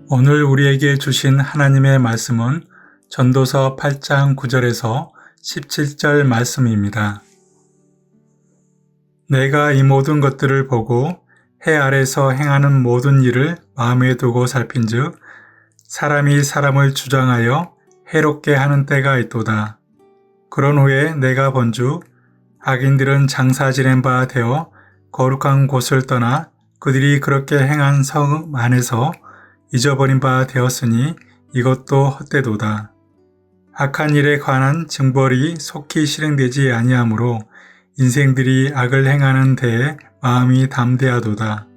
오늘 우리에게 주신 하나님의 말씀은 전도서 8장 9절에서 17절 말씀입니다. 내가 이 모든 것들을 보고 해 아래서 행하는 모든 일을 마음에 두고 살핀즉 사람이 사람을 주장하여 해롭게 하는 때가 있도다. 그런 후에 내가 본즉 악인들은 장사 지낸 바 되어 거룩한 곳을 떠나 그들이 그렇게 행한 성 안에서 잊어버린 바 되었으니 이것도 헛되도다. 악한 일에 관한 징벌이 속히 실행되지 아니하므로 인생들이 악을 행하는 데에 마음이 담대하도다.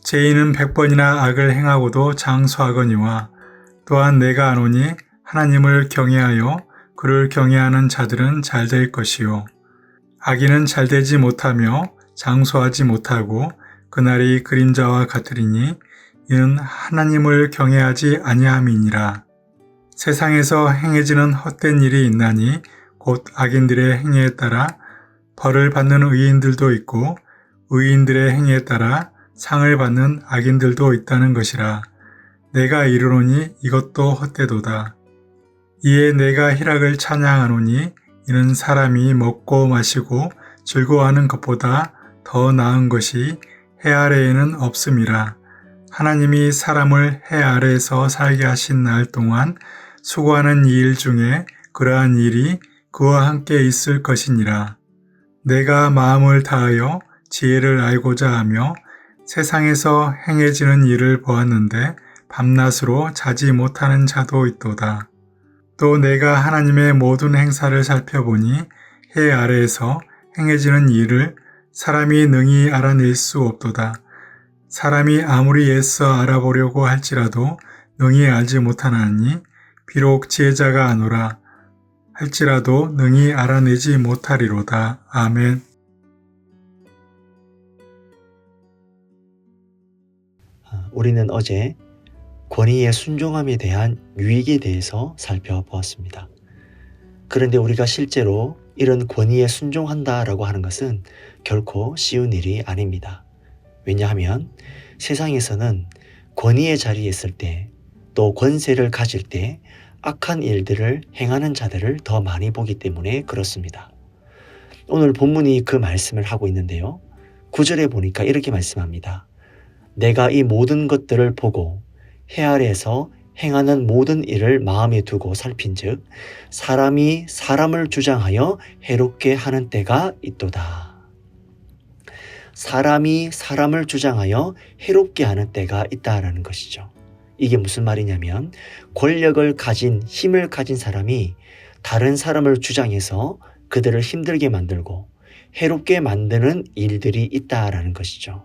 죄인은 100번이나 악을 행하고도 장수하거니와 또한 내가 아노니 하나님을 경외하여 그를 경외하는 자들은 잘될 것이요 악인은 잘되지 못하며 장수하지 못하고 그날이 그림자와 같으리니 이는 하나님을 경외하지 아니함이니라. 세상에서 행해지는 헛된 일이 있나니 곧 악인들의 행위에 따라 벌을 받는 의인들도 있고 의인들의 행위에 따라 상을 받는 악인들도 있다는 것이라. 내가 이르노니 이것도 헛되도다. 이에 내가 희락을 찬양하노니 이는 사람이 먹고 마시고 즐거워하는 것보다 더 나은 것이 해 아래에는 없음이라. 하나님이 사람을 해 아래에서 살게 하신 날 동안 수고하는 이 일 중에 그러한 일이 그와 함께 있을 것이니라. 내가 마음을 다하여 지혜를 알고자 하며 세상에서 행해지는 일을 보았는데 밤낮으로 자지 못하는 자도 있도다. 또 내가 하나님의 모든 행사를 살펴보니 해 아래에서 행해지는 일을 사람이 능히 알아낼 수 없도다. 사람이 아무리 애써 알아보려고 할지라도 능히 알지 못하나니 비록 지혜자가 아노라 할지라도 능히 알아내지 못하리로다. 아멘. 우리는 어제 권위의 순종함에 대한 유익에 대해서 살펴보았습니다. 그런데 우리가 실제로 이런 권위에 순종한다라고 하는 것은 결코 쉬운 일이 아닙니다. 왜냐하면 세상에서는 권위의 자리에 있을 때 또 권세를 가질 때 악한 일들을 행하는 자들을 더 많이 보기 때문에 그렇습니다. 오늘 본문이 그 말씀을 하고 있는데요. 9절에 보니까 이렇게 말씀합니다. 내가 이 모든 것들을 보고 해 아래에서 행하는 모든 일을 마음에 두고 살핀즉 사람이 사람을 주장하여 해롭게 하는 때가 있도다. 사람이 사람을 주장하여 해롭게 하는 때가 있다라는 것이죠. 이게 무슨 말이냐면 권력을 가진 힘을 가진 사람이 다른 사람을 주장해서 그들을 힘들게 만들고 해롭게 만드는 일들이 있다라는 것이죠.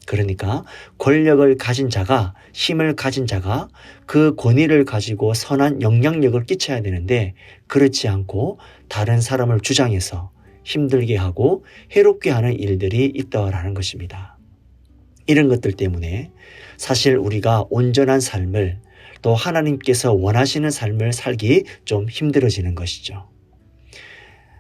그러니까 권력을 가진 자가 힘을 가진 자가 그 권위를 가지고 선한 영향력을 끼쳐야 되는데 그렇지 않고 다른 사람을 주장해서 힘들게 하고 해롭게 하는 일들이 있다라는 것입니다. 이런 것들 때문에 사실 우리가 온전한 삶을 또 하나님께서 원하시는 삶을 살기 좀 힘들어지는 것이죠.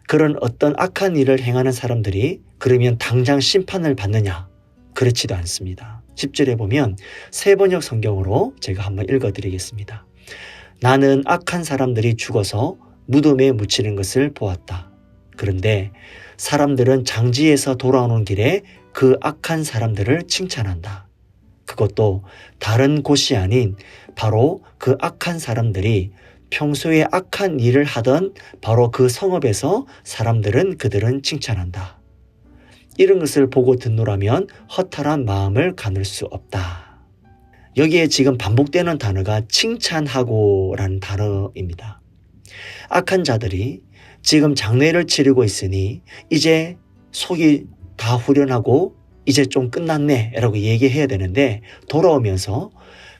그런 어떤 악한 일을 행하는 사람들이 그러면 당장 심판을 받느냐? 그렇지도 않습니다. 10절에 보면 새번역 성경으로 제가 한번 읽어드리겠습니다. 나는 악한 사람들이 죽어서 무덤에 묻히는 것을 보았다. 그런데 사람들은 장지에서 돌아오는 길에 그 악한 사람들을 칭찬한다. 그것도 다른 곳이 아닌 바로 그 악한 사람들이 평소에 악한 일을 하던 바로 그 성읍에서 그들은 칭찬한다. 이런 것을 보고 듣노라면 허탈한 마음을 가눌 수 없다. 여기에 지금 반복되는 단어가 칭찬하고라는 단어입니다. 악한 자들이 지금 장례를 치르고 있으니 이제 속이 다 후련하고 이제 좀 끝났네 라고 얘기해야 되는데 돌아오면서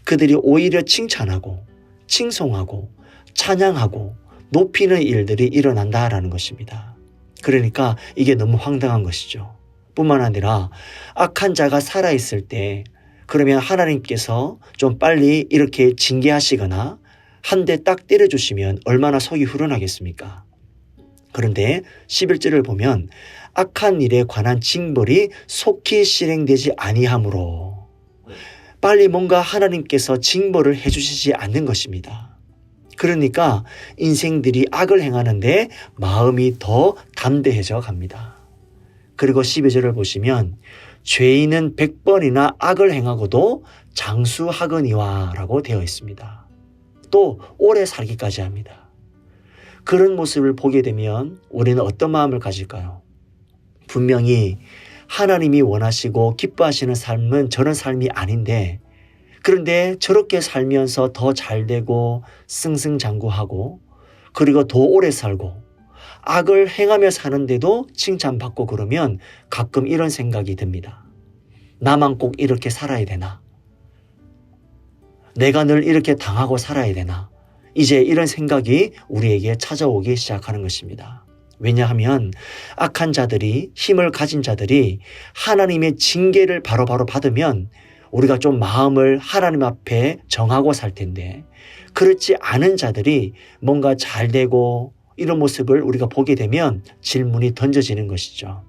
그들이 오히려 칭찬하고 칭송하고 찬양하고 높이는 일들이 일어난다라는 것입니다. 그러니까 이게 너무 황당한 것이죠. 뿐만 아니라 악한 자가 살아있을 때 그러면 하나님께서 좀 빨리 이렇게 징계하시거나 한 대 딱 때려주시면 얼마나 속이 후련하겠습니까? 그런데 11절을 보면 악한 일에 관한 징벌이 속히 실행되지 아니하므로 빨리 뭔가 하나님께서 징벌을 해주시지 않는 것입니다. 그러니까 인생들이 악을 행하는데 마음이 더 담대해져 갑니다. 그리고 12절을 보시면 죄인은 100번이나 악을 행하고도 장수하거니와 라고 되어 있습니다. 또 오래 살기까지 합니다. 그런 모습을 보게 되면 우리는 어떤 마음을 가질까요? 분명히 하나님이 원하시고 기뻐하시는 삶은 저런 삶이 아닌데, 그런데 저렇게 살면서 더 잘되고 승승장구하고 그리고 더 오래 살고 악을 행하며 사는데도 칭찬받고 그러면 가끔 이런 생각이 듭니다. 나만 꼭 이렇게 살아야 되나? 내가 늘 이렇게 당하고 살아야 되나? 이제 이런 생각이 우리에게 찾아오기 시작하는 것입니다. 왜냐하면 악한 자들이, 힘을 가진 자들이 하나님의 징계를 바로바로 받으면 우리가 좀 마음을 하나님 앞에 정하고 살 텐데, 그렇지 않은 자들이 뭔가 잘 되고 이런 모습을 우리가 보게 되면 질문이 던져지는 것이죠.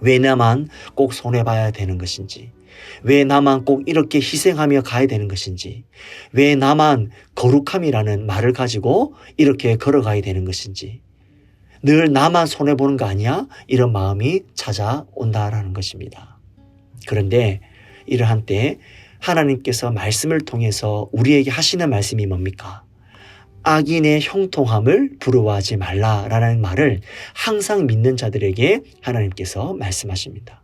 왜 나만 꼭 손해봐야 되는 것인지, 왜 나만 꼭 이렇게 희생하며 가야 되는 것인지, 왜 나만 거룩함이라는 말을 가지고 이렇게 걸어가야 되는 것인지, 늘 나만 손해보는 거 아니야? 이런 마음이 찾아온다라는 것입니다. 그런데 이러한 때 하나님께서 말씀을 통해서 우리에게 하시는 말씀이 뭡니까? 악인의 형통함을 부러워하지 말라라는 말을 항상 믿는 자들에게 하나님께서 말씀하십니다.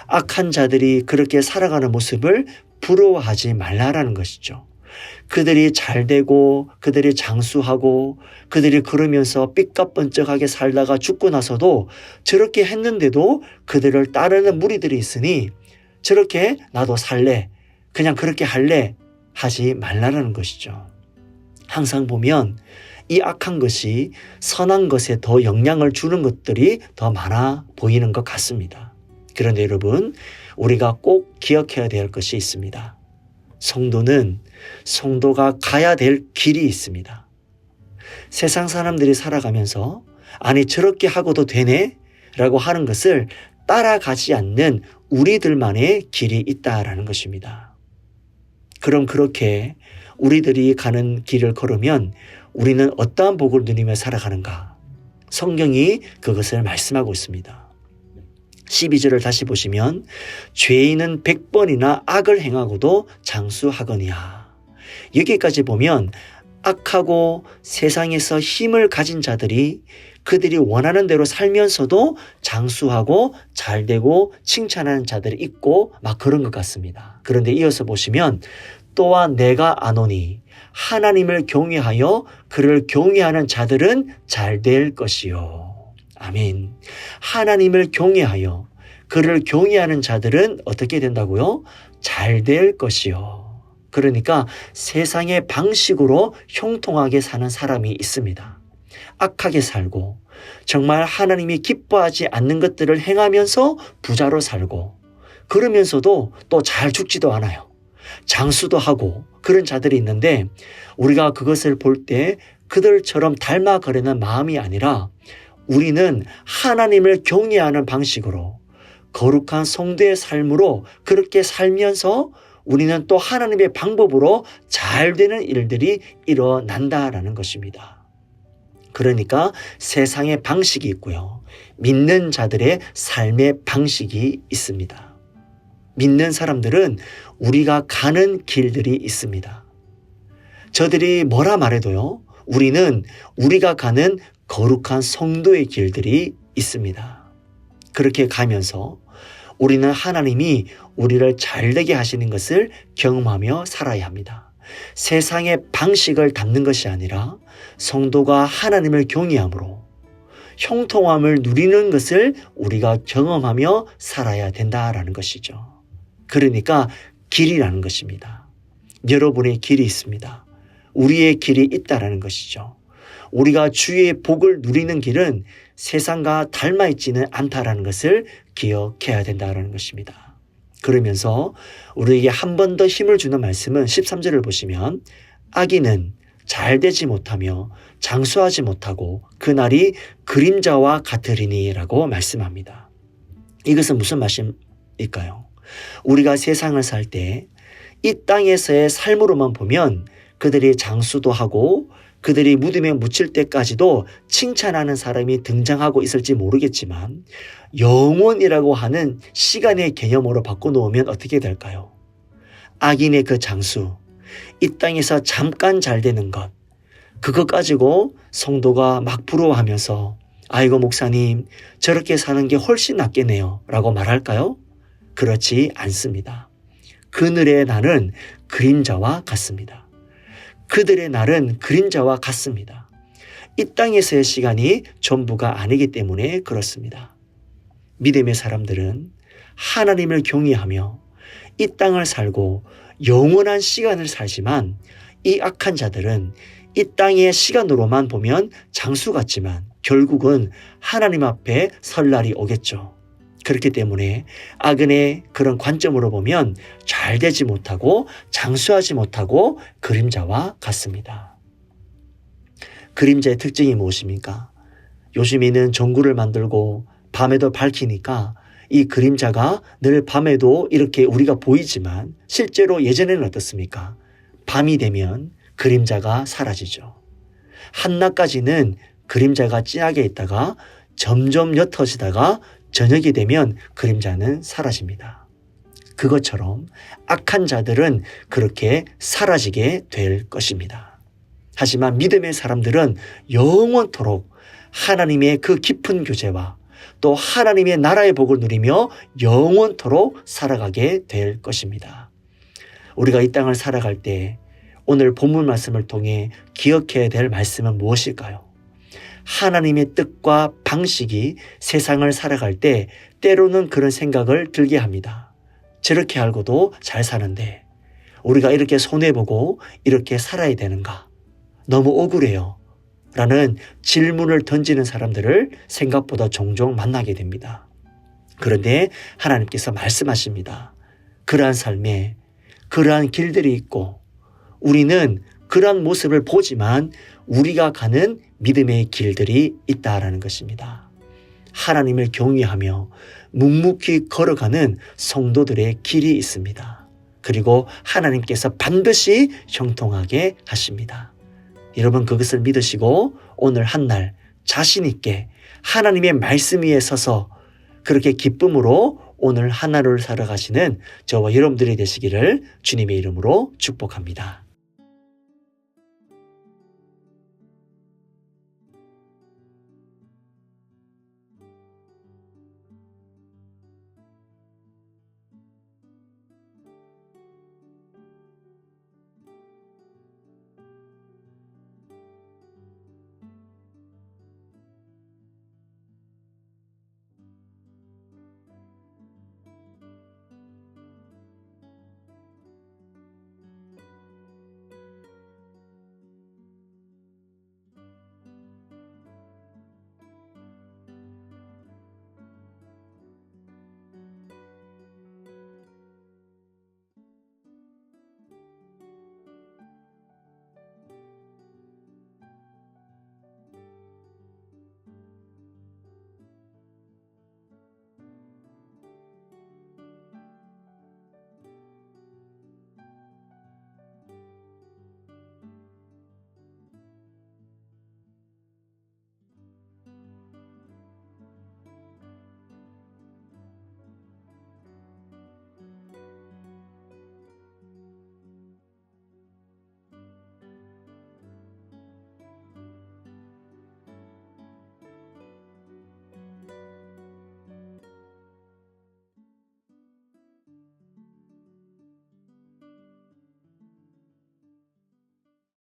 악한 자들이 그렇게 살아가는 모습을 부러워하지 말라라는 것이죠. 그들이 잘되고 그들이 장수하고 그들이 그러면서 삐까뻔쩍하게 살다가 죽고 나서도 저렇게 했는데도 그들을 따르는 무리들이 있으니 저렇게 나도 살래, 그냥 그렇게 할래 하지 말라라는 것이죠. 항상 보면 이 악한 것이 선한 것에 더 영향을 주는 것들이 더 많아 보이는 것 같습니다. 그런데 여러분, 우리가 꼭 기억해야 될 것이 있습니다. 성도가 가야 될 길이 있습니다. 세상 사람들이 살아가면서 아니 저렇게 하고도 되네? 라고 하는 것을 따라가지 않는 우리들만의 길이 있다라는 것입니다. 그럼 그렇게 우리들이 가는 길을 걸으면 우리는 어떠한 복을 누리며 살아가는가? 성경이 그것을 말씀하고 있습니다. 12절을 다시 보시면 죄인은 100번이나 악을 행하고도 장수하거니와. 여기까지 보면 악하고 세상에서 힘을 가진 자들이 그들이 원하는 대로 살면서도 장수하고 잘되고 칭찬하는 자들이 있고 막 그런 것 같습니다. 그런데 이어서 보시면 또한 내가 아노니 하나님을 경외하여 그를 경외하는 자들은 잘될 것이요. 아멘. 하나님을 경외하여 그를 경외하는 자들은 어떻게 된다고요? 잘될 것이요. 그러니까 세상의 방식으로 형통하게 사는 사람이 있습니다. 악하게 살고 정말 하나님이 기뻐하지 않는 것들을 행하면서 부자로 살고 그러면서도 또 잘 죽지도 않아요. 장수도 하고 그런 자들이 있는데 우리가 그것을 볼 때 그들처럼 닮아가려는 마음이 아니라 우리는 하나님을 경외하는 방식으로 거룩한 성도의 삶으로 그렇게 살면서 우리는 또 하나님의 방법으로 잘 되는 일들이 일어난다라는 것입니다. 그러니까 세상의 방식이 있고요. 믿는 자들의 삶의 방식이 있습니다. 믿는 사람들은 우리가 가는 길들이 있습니다. 저들이 뭐라 말해도요. 우리는 우리가 가는 거룩한 성도의 길들이 있습니다. 그렇게 가면서 우리는 하나님이 우리를 잘되게 하시는 것을 경험하며 살아야 합니다. 세상의 방식을 담는 것이 아니라 성도가 하나님을 경외함으로 형통함을 누리는 것을 우리가 경험하며 살아야 된다라는 것이죠. 그러니까 길이라는 것입니다. 여러분의 길이 있습니다. 우리의 길이 있다라는 것이죠. 우리가 주의 복을 누리는 길은 세상과 닮아있지는 않다라는 것을 기억해야 된다는 것입니다. 그러면서 우리에게 한 번 더 힘을 주는 말씀은 13절을 보시면 악인은 잘되지 못하며 장수하지 못하고 그날이 그림자와 같으리니 라고 말씀합니다. 이것은 무슨 말씀일까요? 우리가 세상을 살 때 이 땅에서의 삶으로만 보면 그들이 장수도 하고 그들이 무덤에 묻힐 때까지도 칭찬하는 사람이 등장하고 있을지 모르겠지만 영원이라고 하는 시간의 개념으로 바꿔놓으면 어떻게 될까요? 악인의 그 장수, 이 땅에서 잠깐 잘 되는 것, 그것 가지고 성도가 막 부러워하면서 아이고 목사님 저렇게 사는 게 훨씬 낫겠네요 라고 말할까요? 그렇지 않습니다. 그늘의 날은 그림자와 같습니다. 그들의 날은 그림자와 같습니다. 이 땅에서의 시간이 전부가 아니기 때문에 그렇습니다. 믿음의 사람들은 하나님을 경외하며 이 땅을 살고 영원한 시간을 살지만 이 악한 자들은 이 땅의 시간으로만 보면 장수 같지만 결국은 하나님 앞에 설 날이 오겠죠. 그렇기 때문에 악인의 그런 관점으로 보면 잘 되지 못하고 장수하지 못하고 그림자와 같습니다. 그림자의 특징이 무엇입니까? 요즘에는 전구를 만들고 밤에도 밝히니까 이 그림자가 늘 밤에도 이렇게 우리가 보이지만 실제로 예전에는 어떻습니까? 밤이 되면 그림자가 사라지죠. 한낮까지는 그림자가 진하게 있다가 점점 옅어지다가 저녁이 되면 그림자는 사라집니다. 그것처럼 악한 자들은 그렇게 사라지게 될 것입니다. 하지만 믿음의 사람들은 영원토록 하나님의 그 깊은 교제와 또 하나님의 나라의 복을 누리며 영원토록 살아가게 될 것입니다. 우리가 이 땅을 살아갈 때 오늘 본문 말씀을 통해 기억해야 될 말씀은 무엇일까요? 하나님의 뜻과 방식이 세상을 살아갈 때 때로는 그런 생각을 들게 합니다. 저렇게 알고도 잘 사는데 우리가 이렇게 손해보고 이렇게 살아야 되는가? 너무 억울해요. 라는 질문을 던지는 사람들을 생각보다 종종 만나게 됩니다. 그런데 하나님께서 말씀하십니다. 그러한 삶에 그러한 길들이 있고 우리는 그러한 모습을 보지만 우리가 가는 믿음의 길들이 있다라는 것입니다. 하나님을 경외하며 묵묵히 걸어가는 성도들의 길이 있습니다. 그리고 하나님께서 반드시 형통하게 하십니다. 여러분 그것을 믿으시고 오늘 한 날 자신 있게 하나님의 말씀 위에 서서 그렇게 기쁨으로 오늘 하루를 살아가시는 저와 여러분들이 되시기를 주님의 이름으로 축복합니다.